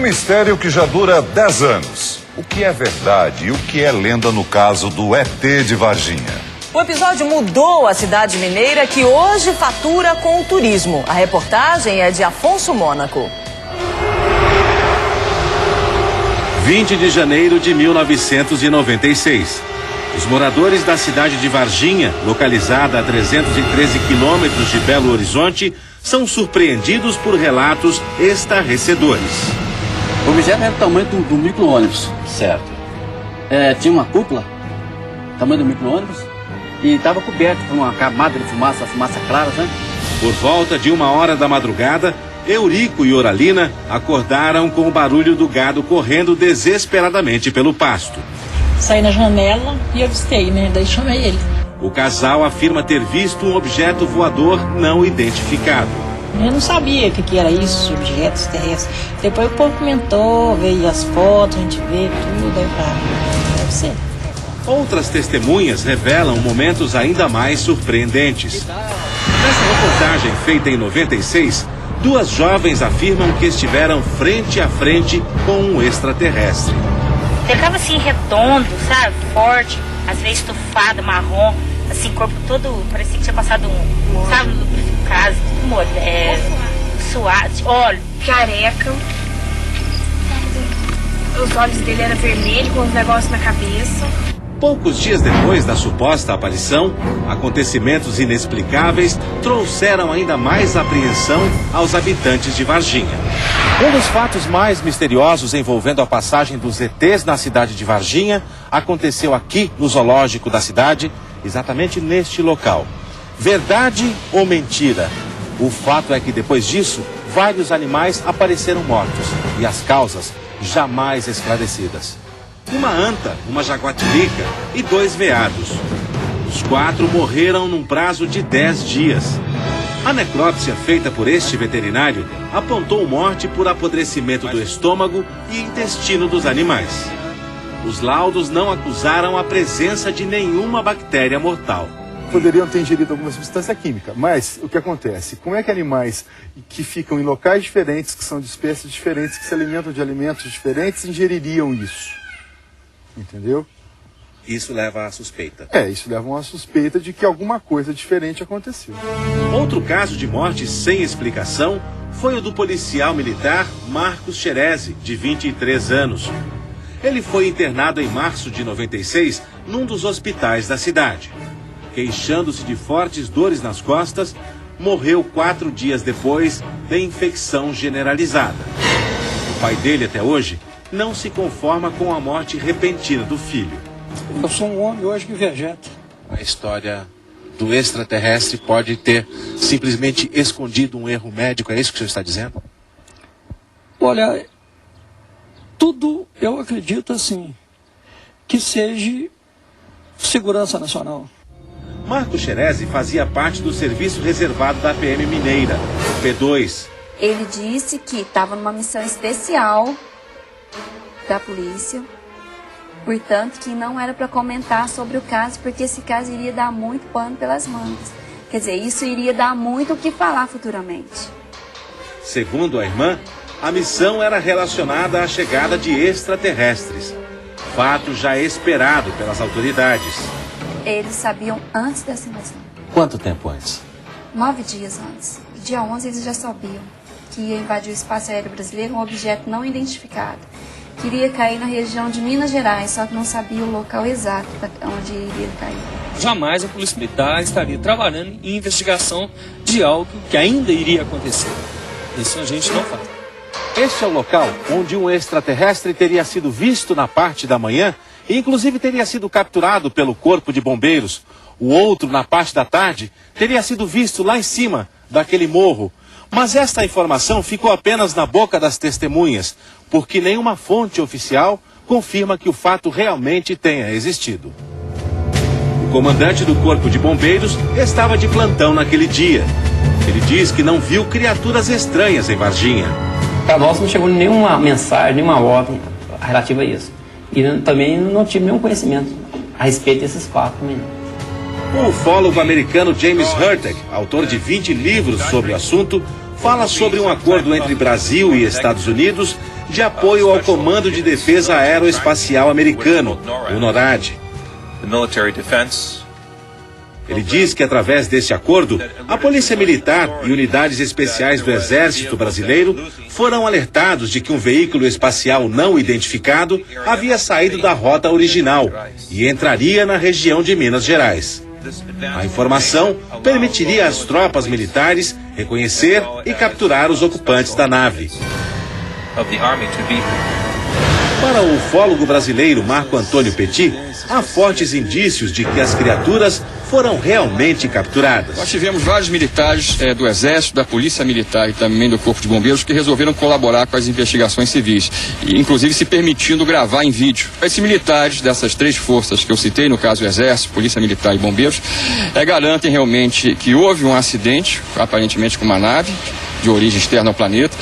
Um mistério que já dura 10 anos. O que é verdade e o que é lenda no caso do ET de Varginha? O episódio mudou a cidade mineira, que hoje fatura com o turismo. A reportagem é de Afonso Mônaco. 20 de janeiro de 1996. Os moradores da cidade de Varginha, localizada a 313 quilômetros de Belo Horizonte, são surpreendidos por relatos estarrecedores. O objeto era do tamanho do micro-ônibus. Certo. Tinha uma cúpula, tamanho do micro-ônibus, e estava coberto por uma camada de fumaça clara, sabe? Por volta de 1h da madrugada, Eurico e Oralina acordaram com o barulho do gado correndo desesperadamente pelo pasto. Saí na janela e avistei, né? Daí chamei ele. O casal afirma ter visto um objeto voador não identificado. Eu não sabia o que era isso, objetos terrestres. Depois o povo comentou, veio as fotos, a gente vê tudo, aí deve ser. Outras testemunhas revelam momentos ainda mais surpreendentes. Nessa reportagem feita em 96, 2 jovens afirmam que estiveram frente a frente com um extraterrestre. Ele estava assim redondo, sabe? Forte, às vezes estufado, marrom, assim, corpo todo, parecia que tinha passado sabe, lubrificado, suado, olho, careca. Os olhos dele eram vermelhos, com uns negócios na cabeça. Poucos dias depois da suposta aparição, acontecimentos inexplicáveis trouxeram ainda mais apreensão aos habitantes de Varginha. Um dos fatos mais misteriosos envolvendo a passagem dos ETs na cidade de Varginha aconteceu aqui no zoológico da cidade, exatamente neste local. Verdade ou mentira? O fato é que depois disso, vários animais apareceram mortos e as causas jamais esclarecidas. Uma anta, uma jaguatirica e 2 veados. Os 4 morreram num prazo de 10 dias. A necrópsia feita por este veterinário apontou morte por apodrecimento do estômago e intestino dos animais. Os laudos não acusaram a presença de nenhuma bactéria mortal. Poderiam ter ingerido alguma substância química, mas o que acontece? Como é que animais que ficam em locais diferentes, que são de espécies diferentes, que se alimentam de alimentos diferentes, ingeririam isso? Entendeu? Isso leva à suspeita. Isso leva a uma suspeita de que alguma coisa diferente aconteceu. Outro caso de morte sem explicação foi o do policial militar Marcos Xerezi, de 23 anos. Ele foi internado em março de 96 num dos hospitais da cidade. Queixando-se de fortes dores nas costas, morreu 4 dias depois de infecção generalizada. O pai dele, até hoje, não se conforma com a morte repentina do filho. Eu sou um homem hoje que vegeta. A história do extraterrestre pode ter simplesmente escondido um erro médico, é isso que o senhor está dizendo? Olha, tudo eu acredito assim, que seja segurança nacional. Marcos Xerezi fazia parte do serviço reservado da PM Mineira, o P2. Ele disse que estava numa missão especial da polícia, portanto que não era para comentar sobre o caso, porque esse caso iria dar muito pano pelas mangas. Quer dizer, isso iria dar muito o que falar futuramente. Segundo a irmã, a missão era relacionada à chegada de extraterrestres, fato já esperado pelas autoridades. Eles sabiam antes dessa invasão. Quanto tempo antes? 9 dias antes. Dia 11 eles já sabiam que ia invadir o espaço aéreo brasileiro um objeto não identificado. Queria cair na região de Minas Gerais, só que não sabia o local exato onde iria cair. Jamais a Polícia Militar estaria trabalhando em investigação de algo que ainda iria acontecer. Isso a gente não faz. Este é o local onde um extraterrestre teria sido visto na parte da manhã e inclusive teria sido capturado pelo Corpo de Bombeiros. O outro, na parte da tarde, teria sido visto lá em cima daquele morro. Mas esta informação ficou apenas na boca das testemunhas, porque nenhuma fonte oficial confirma que o fato realmente tenha existido. O comandante do Corpo de Bombeiros estava de plantão naquele dia. Ele diz que não viu criaturas estranhas em Varginha. Para nós não chegou nenhuma mensagem, nenhuma ordem relativa a isso. E também não tive nenhum conhecimento a respeito desses fatos também. O ufólogo americano James Hurtak, autor de 20 livros sobre o assunto, fala sobre um acordo entre Brasil e Estados Unidos de apoio ao Comando de Defesa Aeroespacial Americano, o NORAD. Ele diz que, através deste acordo, a Polícia Militar e unidades especiais do Exército Brasileiro foram alertados de que um veículo espacial não identificado havia saído da rota original e entraria na região de Minas Gerais. A informação permitiria às tropas militares reconhecer e capturar os ocupantes da nave. Para o ufólogo brasileiro Marco Antônio Petit, há fortes indícios de que as criaturas foram realmente capturadas. Nós tivemos vários militares do Exército, da Polícia Militar e também do Corpo de Bombeiros que resolveram colaborar com as investigações civis, e, inclusive se permitindo gravar em vídeo. Esses militares dessas três forças que eu citei, no caso o Exército, Polícia Militar e Bombeiros, garantem realmente que houve um acidente, aparentemente com uma nave de origem externa ao planeta,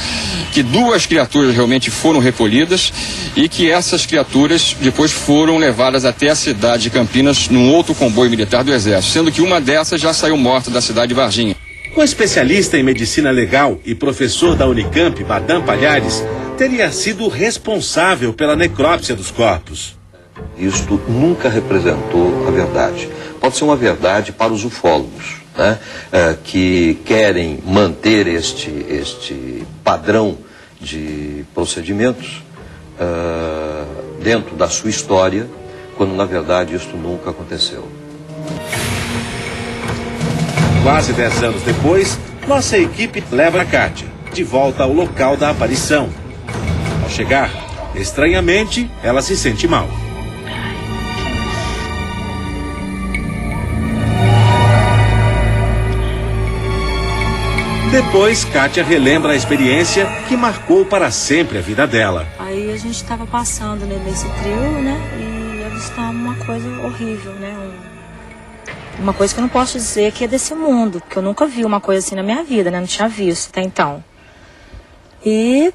que duas criaturas realmente foram recolhidas e que essas criaturas depois foram levadas até a cidade de Campinas num outro comboio militar do Exército, sendo que uma dessas já saiu morta da cidade de Varginha. O especialista em medicina legal e professor da Unicamp, Badam Palhares, teria sido responsável pela necrópsia dos corpos. Isto nunca representou a verdade. Pode ser uma verdade para os ufólogos, né, que querem manter este padrão de procedimentos dentro da sua história, quando na verdade isto nunca aconteceu. Quase 10 anos depois, nossa equipe leva a Kátia de volta ao local da aparição. Ao chegar, estranhamente, ela se sente mal. Depois, Kátia relembra a experiência que marcou para sempre a vida dela. Aí a gente estava passando nesse trio, né? E avistamos uma coisa horrível, né? Uma coisa que eu não posso dizer que é desse mundo, porque eu nunca vi uma coisa assim na minha vida, né? Não tinha visto até então. E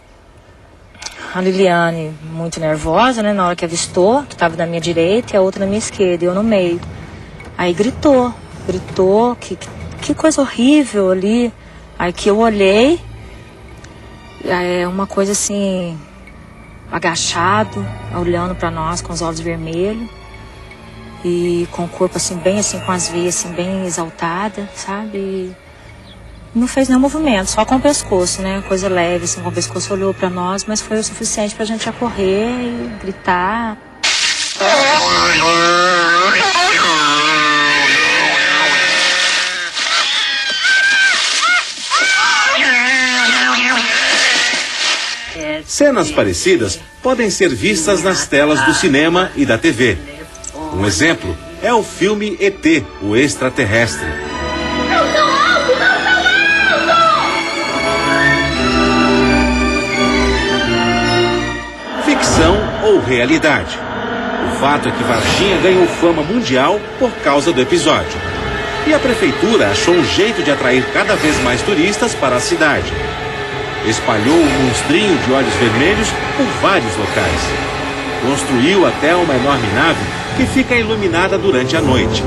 a Liliane, muito nervosa, né? Na hora que avistou, que estava na minha direita e a outra na minha esquerda, e eu no meio. Aí gritou, que coisa horrível ali. Aí que eu olhei, é uma coisa assim, agachado, olhando para nós com os olhos vermelhos e com o corpo assim, bem assim, com as veias assim, bem exaltada, sabe? E não fez nenhum movimento, só com o pescoço, né? Coisa leve, assim, com o pescoço olhou para nós, mas foi o suficiente pra gente já correr e gritar. Cenas parecidas podem ser vistas nas telas do cinema e da TV. Um exemplo é o filme ET, o Extraterrestre. Ficção ou realidade? O fato é que Varginha ganhou fama mundial por causa do episódio. E a prefeitura achou um jeito de atrair cada vez mais turistas para a cidade. Espalhou um monstrinho de olhos vermelhos por vários locais. Construiu até uma enorme nave que fica iluminada durante a noite.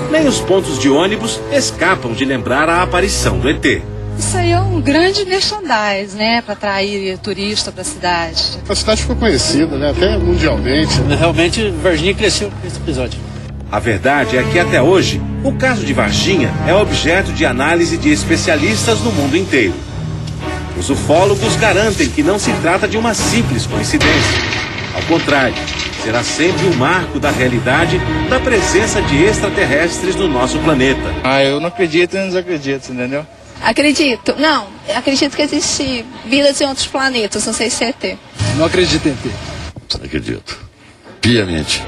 Nem os pontos de ônibus escapam de lembrar a aparição do ET. Isso aí é um grande merchandise, né, para atrair turista para a cidade. A cidade ficou conhecida, né, até mundialmente. Realmente, Varginha cresceu nesse episódio. A verdade é que até hoje, o caso de Varginha é objeto de análise de especialistas no mundo inteiro. Os ufólogos garantem que não se trata de uma simples coincidência. Ao contrário, será sempre um marco da realidade da presença de extraterrestres no nosso planeta. Eu não acredito e não desacredito, entendeu? Acredito. Não, acredito que existe vidas em outros planetas, não sei se é ET. Não acredito em ET. Acredito. Piamente.